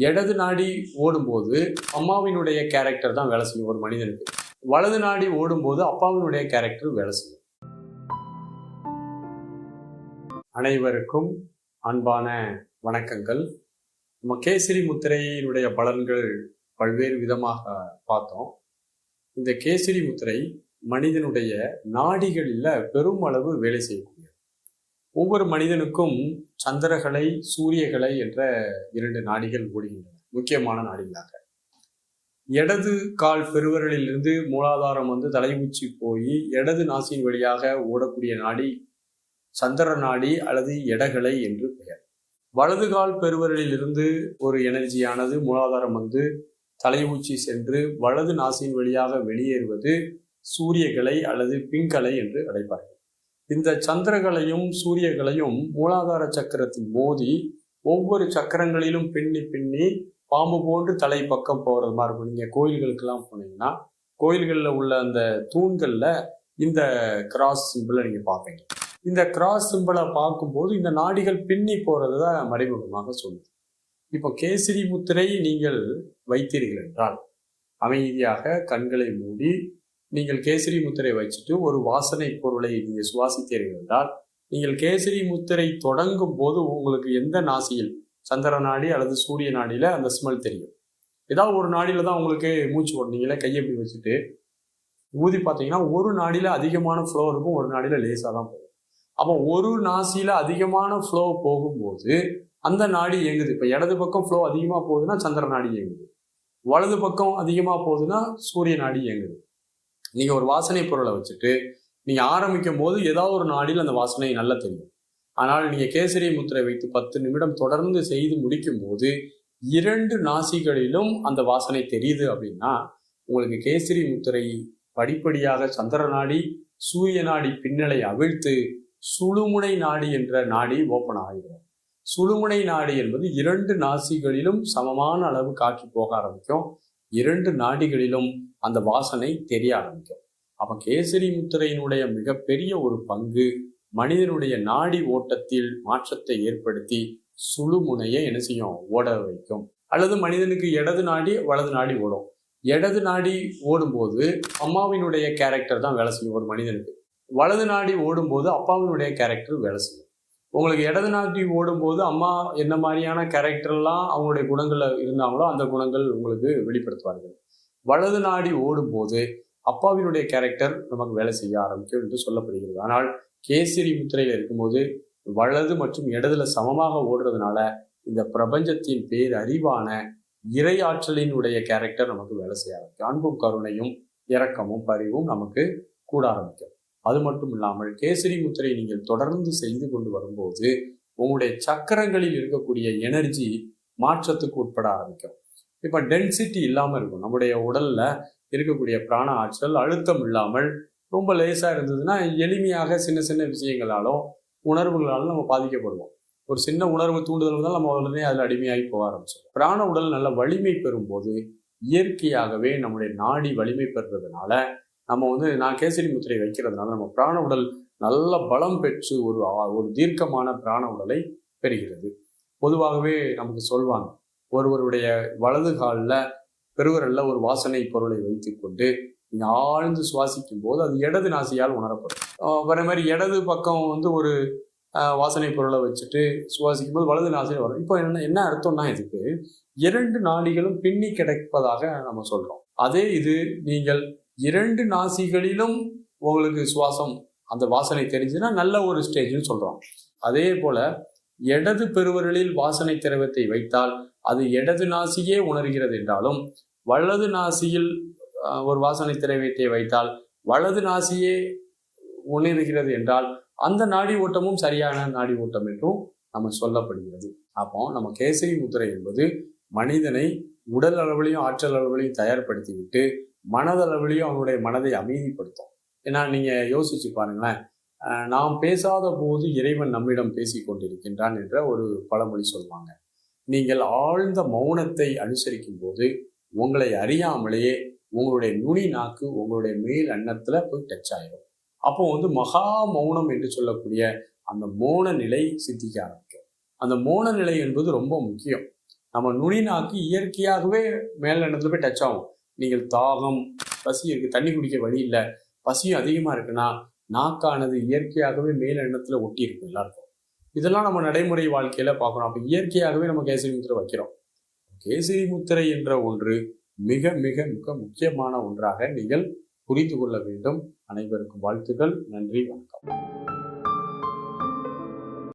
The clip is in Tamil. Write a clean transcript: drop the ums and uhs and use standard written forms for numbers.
இடது நாடி ஓடும்போது அம்மாவினுடைய கேரக்டர் தான் வேலை செய்யும் ஒரு மனிதனுக்கு. வலது நாடி ஓடும்போது அப்பாவினுடைய கேரக்டர் வேலை செய்யும். அனைவருக்கும் அன்பான வணக்கங்கள். நம்ம கேசரி முத்திரையினுடைய பலன்கள் பல்வேறு விதமாக பார்த்தோம். இந்த கேசரி முத்திரை மனிதனுடைய நாடிகளில் பெருமளவு வேலை செய்யக்கூடியது. ஒவ்வொரு மனிதனுக்கும் சந்திரகலை, சூரியகலை என்ற 2 நாடிகள் ஓடுகின்றன, முக்கியமான நாடிகளாக. இடது கால் பெருவிரலிலிருந்து மூலாதாரம் தலையுச்சி போய் இடது நாசியின் வழியாக ஓடக்கூடிய நாடி சந்திர நாடி அல்லது எடகலை என்று பெயர். வலது கால் பெருவிரலிலிருந்து ஒரு எனர்ஜியானது மூலாதாரம் தலையூச்சி சென்று வலது நாசியின் வழியாக வெளியேறுவது சூரியகலை அல்லது பிங்கலை என்று அழைப்பார்கள். இந்த சந்திரகலையும் சூரியகலையும் மூலாதார சக்கரத்தில் மோதி ஒவ்வொரு சக்கரங்களிலும் பின்னி பின்னி பாம்பு போன்று தலை பக்கம் போகிறது மாதிரி இருக்கும். நீங்கள் கோயில்களுக்கெல்லாம் போனீங்கன்னா கோயில்களில் உள்ள அந்த தூண்களில் இந்த கிராஸ் சிம்பிளை நீங்கள் பார்ப்பீங்க. இந்த கிராஸ் சிம்பிளை பார்க்கும்போது இந்த நாடிகள் பின்னி போகிறது தான் மறைமுகமாக சொல்லுது. இப்போ கேசரி முத்திரை நீங்கள் வைத்தீர்கள் என்றால் அமைதியாக கண்களை மூடி நீங்கள் கேசரி முத்திரை வச்சுட்டு ஒரு வாசனை பொருளை நீங்கள் சுவாசித்தீர்கள் என்றால் நீங்கள் கேசரி முத்திரை தொடங்கும் போது உங்களுக்கு எந்த நாசியில் சந்திர நாடி அல்லது சூரிய நாடியில் அந்த ஸ்மெல் தெரியும். ஏதாவது ஒரு நாடியில் தான் உங்களுக்கு மூச்சு ஓடுனீங்களே, கையை எப்படி வச்சுட்டு ஊதி பார்த்தீங்கன்னா ஒரு நாடியில் அதிகமான ஃப்ளோ இருக்கும், ஒரு நாடியில் லேசாக தான் போகும். அப்போ ஒரு நாசியில் அதிகமான ஃப்ளோ போகும்போது அந்த நாடி இயங்குது. இப்போ இடது பக்கம் ஃப்ளோ அதிகமாக போகுதுன்னா சந்திர நாடி இயங்குது, வலது பக்கம் அதிகமாக போகுதுன்னா சூரிய நாடி இயங்குது. நீங்கள் ஒரு வாசனை பொருளை வச்சுட்டு நீங்கள் ஆரம்பிக்கும் போது ஏதாவது ஒரு நாடியில் அந்த வாசனை நல்லா தெரியும். ஆனால் நீங்கள் கேசரி முத்திரை வைத்து 10 நிமிடம் தொடர்ந்து செய்து முடிக்கும் போது 2 நாசிகளிலும் அந்த வாசனை தெரியுது அப்படின்னா உங்களுக்கு கேசரி முத்திரை படிப்படியாக சந்திர நாடி சூரிய நாடி பின்னலை அவிழ்த்து சுழுமுனை நாடி என்ற நாடி ஓப்பன் ஆகிறது. சுழுமுனை நாடி என்பது 2 நாசிகளிலும் சமமான அளவு காற்று போக ஆரம்பிக்கும். 2 நாடிகளிலும் அந்த வாசனை தெரிய ஆரம்பிக்கும். அப்ப கேசரி முத்திரையினுடைய மிகப்பெரிய ஒரு பங்கு மனிதனுடைய நாடி ஓட்டத்தில் மாற்றத்தை ஏற்படுத்தி சுழுமுனையை என்ன செய்யும், ஓட வைக்கும். அல்லது மனிதனுக்கு இடது நாடி வலது நாடி ஓடும். இடது நாடி ஓடும்போது அம்மாவினுடைய கேரக்டர் தான் வேலை செய்யும் ஒரு மனிதனுக்கு. வலது நாடி ஓடும்போது அப்பாவினுடைய கேரக்டர் வேலை செய்யும். உங்களுக்கு இடது நாடி ஓடும்போது அம்மா என்ன மாதிரியான கேரக்டர்லாம் அவங்களுடைய குணங்கள் இருந்தாங்களோ அந்த குணங்கள் உங்களுக்கு வெளிப்படுத்துவார்கள். வலது நாடி ஓடும்போது அப்பாவினுடைய கேரக்டர் நமக்கு வேலை செய்ய ஆரம்பிக்கும் என்று சொல்லப்படுகிறது. ஆனால் கேசரி முத்திரையில் இருக்கும்போது வலது மற்றும் இடதுல சமமாக ஓடுறதுனால இந்த பிரபஞ்சத்தின் பேர் அறிவான இறை ஆற்றலினுடைய கேரக்டர் நமக்கு வேலை செய்ய ஆரம்பிக்கும். அன்பும் கருணையும் இரக்கமும் பரிவும் நமக்கு கூட ஆரம்பிக்கும். அது மட்டும் இல்லாமல் கேசரி முத்திரை நீங்கள் தொடர்ந்து செய்து கொண்டு வரும்போது உங்களுடைய சக்கரங்களில் இருக்கக்கூடிய எனர்ஜி மாற்றத்துக்கு உட்பட ஆரம்பிக்கும். இப்போ டென்சிட்டி இல்லாமல் இருக்கும். நம்முடைய உடல்ல இருக்கக்கூடிய பிராண ஆற்றல் அழுத்தம் இல்லாமல் ரொம்ப லேசாக இருந்ததுன்னா எளிமையாக சின்ன சின்ன விஷயங்களாலும் உணர்வுகளாலும் நம்ம பாதிக்கப்படுவோம். ஒரு சின்ன உணர்வு தூண்டுதல் தான் நம்ம உடனே அதில் அடிமையாகி போக ஆரம்பிச்சோம். பிராண உடல் நல்ல வலிமை பெறும்போது இயற்கையாகவே நம்முடைய நாடி வலிமை பெறுறதுனால நம்ம நான் கேசரி முத்திரை வைக்கிறதுனால நம்ம பிராண உடல் நல்ல பலம் பெற்று ஒரு தீர்க்கமான பிராண உடலை பெறுகிறது. பொதுவாகவே நமக்கு சொல்வாங்க, ஒருவருடைய வலது காலில் பெருவிரல்ல ஒரு வாசனை பொருளை வைத்து கொண்டு நீங்கள் ஆழ்ந்து சுவாசிக்கும் போது அது இடது நாசியால் உணரப்படும். வர மாதிரி இடது பக்கம் ஒரு வாசனை பொருளை வச்சுட்டு சுவாசிக்கும் போது வலது நாசியில் வரும். இப்போ என்ன அர்த்தம்னா இதுக்கு 2 நாடிகளும் பின்னி கிடைப்பதாக நம்ம சொல்றோம். அதே இது நீங்கள் 2 நாசிகளிலும் உங்களுக்கு சுவாசம் அந்த வாசனை தெரிஞ்சுன்னா நல்ல ஒரு ஸ்டேஜ்னு சொல்றோம். அதே போல இடது பெருவிரலில் வாசனை திரவத்தை வைத்தால் அது இடது நாசியே உணர்கிறது என்றாலும் வலது நாசியில் ஒரு வாசனை திரவியத்தை வைத்தால் வலது நாசியே உணர்கிறது என்றால் அந்த நாடி ஓட்டமும் சரியான நாடி ஓட்டம் என்றும் நம்ம சொல்லப்படுகிறது. அப்போ நம்ம கேசரி முத்திரை என்பது மனிதனை உடல் அளவிலையும் ஆற்றல் அளவிலையும் தயார்படுத்திவிட்டு மனதளவிலையும் அவனுடைய மனதை அமைதிப்படுத்தும். ஏன்னா நீங்க யோசிச்சு பாருங்களேன், நாம் பேசாத போது இறைவன் நம்மிடம் பேசி கொண்டிருக்கின்றான் என்ற ஒரு பழமொழி சொல்லுவாங்க. நீங்கள் ஆழ்ந்த மௌனத்தை அனுசரிக்கும் போது உங்களை அறியாமலேயே உங்களுடைய நுனி நாக்கு உங்களுடைய மேல் அன்னத்துல போய் டச் ஆயிடும். அப்போ மகா மௌனம் என்று சொல்லக்கூடிய அந்த மோன நிலை சித்திக்க ஆரம்பிக்கும். அந்த மோன நிலை என்பது ரொம்ப முக்கியம். நம்ம நுனி நாக்கு இயற்கையாகவே மேல் எண்ணத்துல போய் டச் ஆகும். நீங்கள் தாகம், பசி இருக்கு, தண்ணி குடிக்க வழி இல்லை, பசியும் அதிகமா இருக்குன்னா நாக்கானது இயற்கையாகவே மேல் எண்ணத்துல ஒட்டி இருக்கும் எல்லாருக்கும். இதெல்லாம் நம்ம நடைமுறை வாழ்க்கையில பார்க்கணும். அப்ப இயற்கையாகவே நம்ம கேசரி முத்திரை வைக்கிறோம். கேசரி முத்திரை என்ற ஒன்று மிக மிக மிக முக்கியமான ஒன்றாக நீங்கள் புரிந்து கொள்ள வேண்டும். அனைவருக்கும் வாழ்த்துக்கள். நன்றி, வணக்கம்.